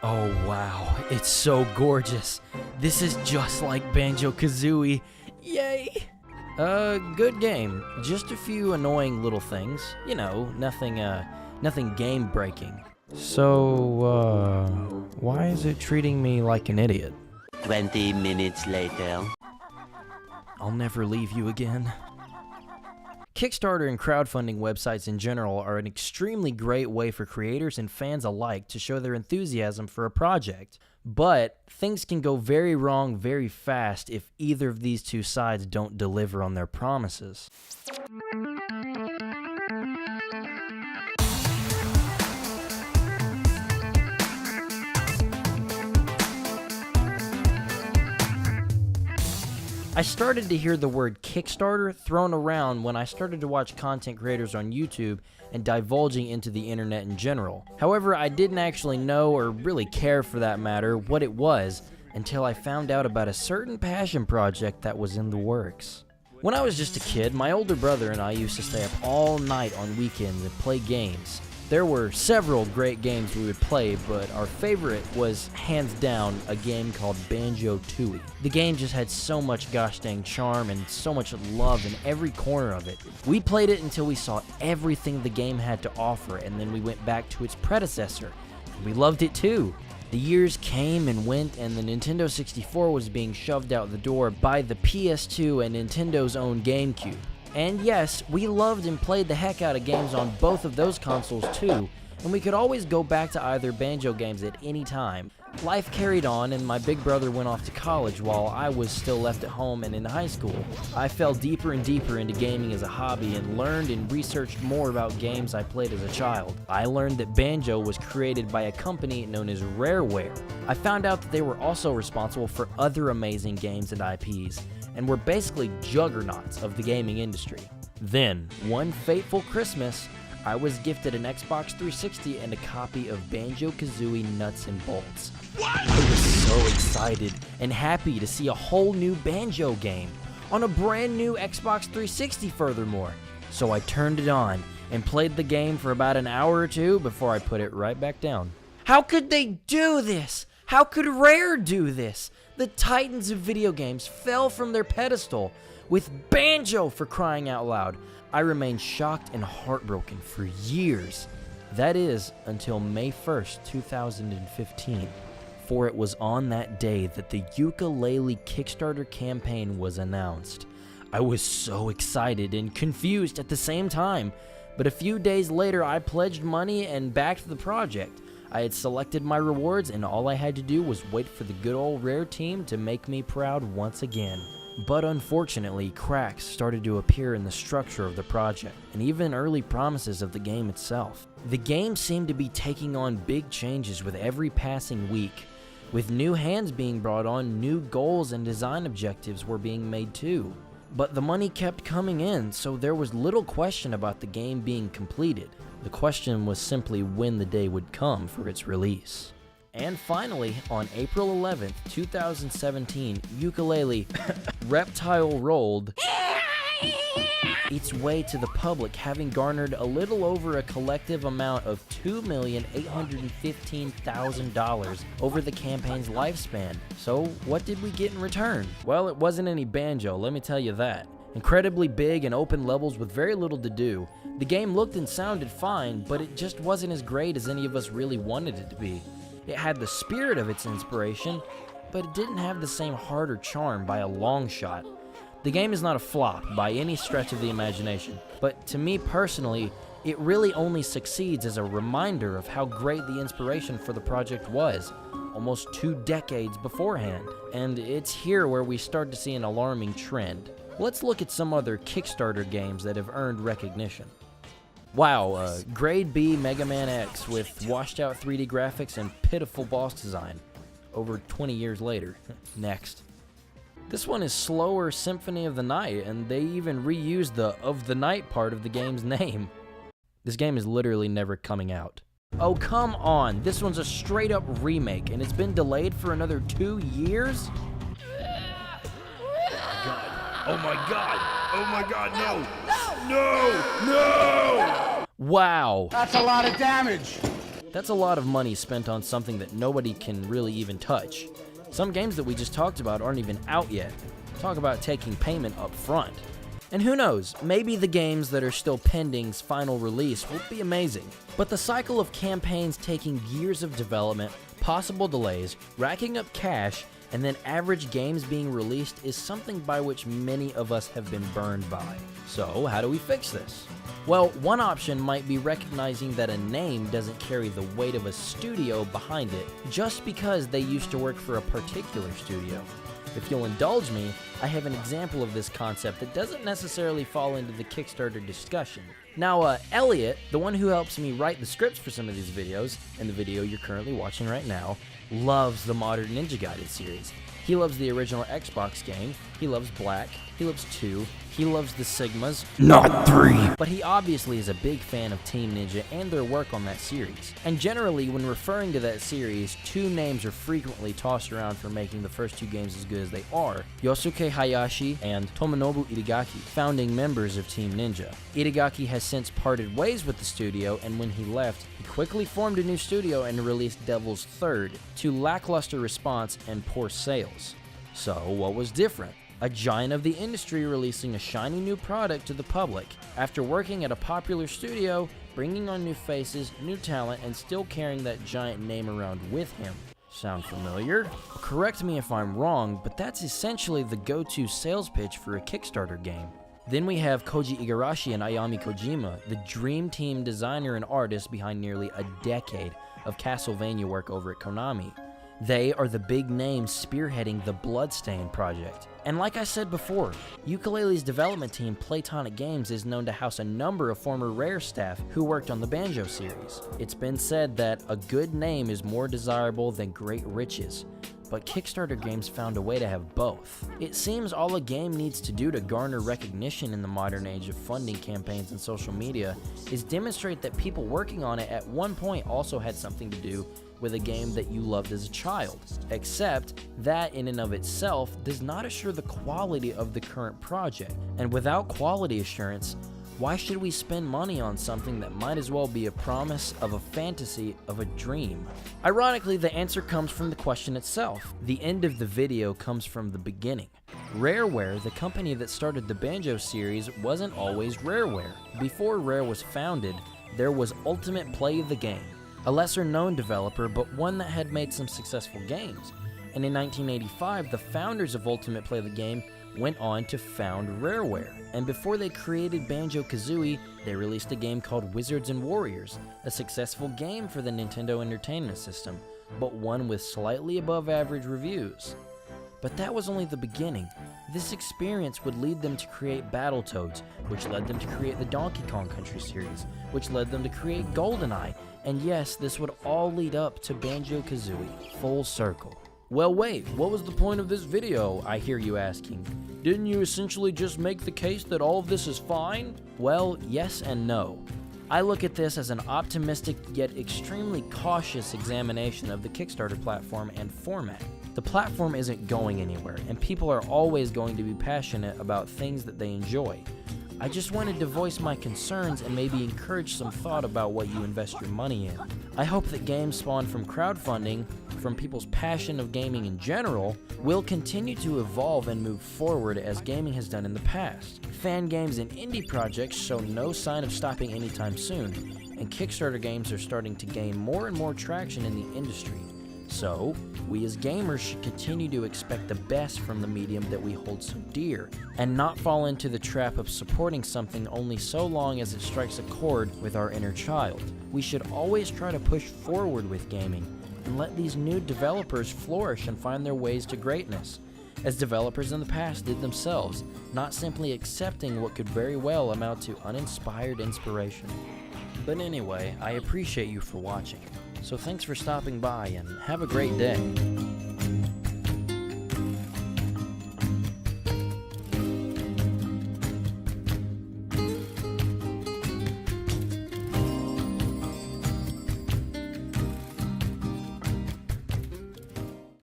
Oh wow, it's so gorgeous. This is just like Banjo-Kazooie. Yay! Good game. Just a few annoying little things. You know, nothing game-breaking. So, why is it treating me like an idiot? 20 minutes later. I'll never leave you again. Kickstarter and crowdfunding websites in general are an extremely great way for creators and fans alike to show their enthusiasm for a project. But things can go very wrong very fast if either of these two sides don't deliver on their promises. I started to hear the word Kickstarter thrown around when I started to watch content creators on YouTube and divulging into the internet in general. However, I didn't actually know, or really care for that matter, what it was until I found out about a certain passion project that was in the works. When I was just a kid, my older brother and I used to stay up all night on weekends and play games. There were several great games we would play, but our favorite was, hands down, a game called Banjo-Tooie. The game just had so much gosh dang charm and so much love in every corner of it. We played it until we saw everything the game had to offer, and then we went back to its predecessor. We loved it too. The years came and went, and the Nintendo 64 was being shoved out the door by the PS2 and Nintendo's own GameCube. And yes, we loved and played the heck out of games on both of those consoles too, and we could always go back to either Banjo games at any time. Life carried on, and my big brother went off to college while I was still left at home and in high school. I fell deeper and deeper into gaming as a hobby and learned and researched more about games I played as a child. I learned that Banjo was created by a company known as Rareware. I found out that they were also responsible for other amazing games and IPs, and were basically juggernauts of the gaming industry. Then, one fateful Christmas, I was gifted an Xbox 360 and a copy of Banjo-Kazooie Nuts and Bolts. What? I was so excited and happy to see a whole new Banjo game on a brand new Xbox 360 furthermore. So I turned it on and played the game for about an hour or two before I put it right back down. How could they do this? How could Rare do this? The titans of video games fell from their pedestal with Banjo, for crying out loud. I remained shocked and heartbroken for years. That is, until May 1st, 2015. For it was on that day that the Ukelele Kickstarter campaign was announced. I was so excited and confused at the same time, but a few days later I pledged money and backed the project. I had selected my rewards, and all I had to do was wait for the good old Rare team to make me proud once again. But unfortunately, cracks started to appear in the structure of the project, and even early promises of the game itself. The game seemed to be taking on big changes with every passing week. With new hands being brought on, new goals and design objectives were being made too. But the money kept coming in, so there was little question about the game being completed. The question was simply when the day would come for its release. And finally, on April 11th, 2017, Ukelele Reptile rolled its way to the public, having garnered a little over a collective amount of $2,815,000 over the campaign's lifespan. So what did we get in return? Well, it wasn't any Banjo, let me tell you that. Incredibly big and open levels with very little to do. The game looked and sounded fine, but it just wasn't as great as any of us really wanted it to be. It had the spirit of its inspiration, but it didn't have the same heart or charm by a long shot. The game is not a flop by any stretch of the imagination, but to me personally, it really only succeeds as a reminder of how great the inspiration for the project was, almost 2 decades beforehand. And it's here where we start to see an alarming trend. Let's look at some other Kickstarter games that have earned recognition. Wow, Grade B Mega Man X with washed out 3D graphics and pitiful boss design. Over 20 years later. Next. This one is Slower Symphony of the Night, and they even reused the of the night part of the game's name. This game is literally never coming out. Oh, come on, this one's a straight up remake, and it's been delayed for another 2 years? Oh my god! Oh my god, no! No! No! Wow. That's a lot of damage. That's a lot of money spent on something that nobody can really even touch. Some games that we just talked about aren't even out yet. Talk about taking payment up front. And who knows, maybe the games that are still pending's final release will be amazing. But the cycle of campaigns taking years of development, possible delays, racking up cash, and then average games being released is something by which many of us have been burned by. So how do we fix this? Well, one option might be recognizing that a name doesn't carry the weight of a studio behind it just because they used to work for a particular studio. If you'll indulge me, I have an example of this concept that doesn't necessarily fall into the Kickstarter discussion. Now, Elliot, the one who helps me write the scripts for some of these videos, and the video you're currently watching right now, loves the Modern Ninja Gaiden series. He loves the original Xbox game, he loves Black, he loves 2, he loves the Sigmas, Not 3. but he obviously is a big fan of Team Ninja and their work on that series. And generally, when referring to that series, two names are frequently tossed around for making the first two games as good as they are: Yosuke Hayashi and Tomonobu Itagaki, founding members of Team Ninja. Itagaki has since parted ways with the studio, and when he left, he quickly formed a new studio and released Devil's Third, to lackluster response and poor sales. So, what was different? A giant of the industry releasing a shiny new product to the public, after working at a popular studio, bringing on new faces, new talent, and still carrying that giant name around with him. Sound familiar? Correct me if I'm wrong, but that's essentially the go-to sales pitch for a Kickstarter game. Then we have Koji Igarashi and Ayami Kojima, the dream team designer and artist behind nearly a decade of Castlevania work over at Konami. They are the big names spearheading the Bloodstained project. And like I said before, Ukelele's development team, Playtonic Games, is known to house a number of former Rare staff who worked on the Banjo series. It's been said that a good name is more desirable than great riches, but Kickstarter games found a way to have both. It seems all a game needs to do to garner recognition in the modern age of funding campaigns and social media is demonstrate that people working on it at one point also had something to do with a game that you loved as a child, except that in and of itself does not assure the quality of the current project. And without quality assurance, why should we spend money on something that might as well be a promise of a fantasy of a dream? Ironically, the answer comes from the question itself. The end of the video comes from the beginning. Rareware, the company that started the Banjo series, wasn't always Rareware. Before Rare was founded, there was Ultimate Play the Game, a lesser-known developer, but one that had made some successful games. And in 1985, the founders of Ultimate Play the Game went on to found Rareware. And before they created Banjo-Kazooie, they released a game called Wizards and Warriors, a successful game for the Nintendo Entertainment System, but one with slightly above-average reviews. But that was only the beginning. This experience would lead them to create Battletoads, which led them to create the Donkey Kong Country series, which led them to create GoldenEye, and yes, this would all lead up to Banjo-Kazooie, full circle. Well wait, what was the point of this video, I hear you asking? Didn't you essentially just make the case that all of this is fine? Well, yes and no. I look at this as an optimistic yet extremely cautious examination of the Kickstarter platform and format. The platform isn't going anywhere, and people are always going to be passionate about things that they enjoy. I just wanted to voice my concerns and maybe encourage some thought about what you invest your money in. I hope that games spawned from crowdfunding, from people's passion of gaming in general, will continue to evolve and move forward as gaming has done in the past. Fan games and indie projects show no sign of stopping anytime soon, and Kickstarter games are starting to gain more and more traction in the industry. So, we as gamers should continue to expect the best from the medium that we hold so dear, and not fall into the trap of supporting something only so long as it strikes a chord with our inner child. We should always try to push forward with gaming, and let these new developers flourish and find their ways to greatness, as developers in the past did themselves, not simply accepting what could very well amount to uninspired inspiration. But anyway, I appreciate you for watching. So thanks for stopping by and have a great day.